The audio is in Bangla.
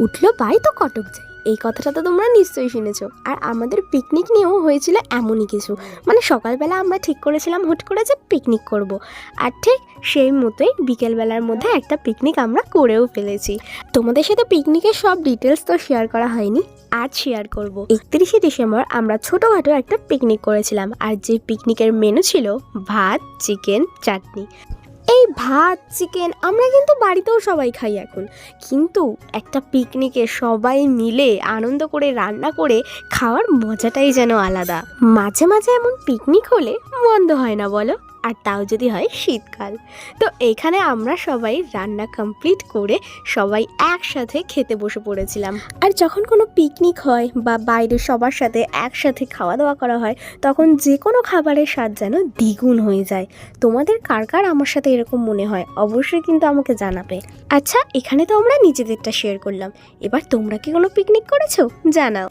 উঠলো পাই তো কটক যায়, এই কথাটা তো তোমরা নিশ্চয়ই শুনেছো। আর আমাদের পিকনিক নিয়েও হয়েছিল এমনই কিছু। মানে সকালবেলা আমরা ঠিক করেছিলাম হুট করে যে পিকনিক করব, আর ঠিক সেই মতোই বিকেলবেলার মধ্যে একটা পিকনিক আমরা করেও ফেলেছি। তোমাদের সাথে পিকনিকের সব ডিটেলস তো শেয়ার করা হয়নি, আজ শেয়ার করব। 31শে ডিসেম্বর আমরা ছোটোখাটো একটা পিকনিক করেছিলাম, আর যে পিকনিকের মেনু ছিল ভাত, চিকেন, চাটনি। এই ভাত চিকেন আমরা কিন্তু বাড়িতেও সবাই খাই এখন, কিন্তু একটা পিকনিকে সবাই মিলে আনন্দ করে রান্না করে খাওয়ার মজাটাই যেন আলাদা। মাঝে মাঝে এমন পিকনিক হলে মন্দ হয় না বলো, আর তাও যদি হয় শীতকাল। তো এখানে আমরা সবাই রান্না কমপ্লিট করে সবাই একসাথে খেতে বসে পড়েছিলাম। আর যখন কোনো পিকনিক হয় বা বাইরে সবার সাথে একসাথে খাওয়া দাওয়া করা হয়, তখন যে কোনো খাবারের স্বাদ যেন দ্বিগুণ হয়ে যায়। তোমাদের কার কার আমার সাথে এরকম মনে হয় অবশ্যই কিন্তু আমাকে জানাবে। আচ্ছা, এখানে তো আমরা নিজেদেরটা শেয়ার করলাম, এবার তোমরা কি কোনো পিকনিক করেছো জানাও।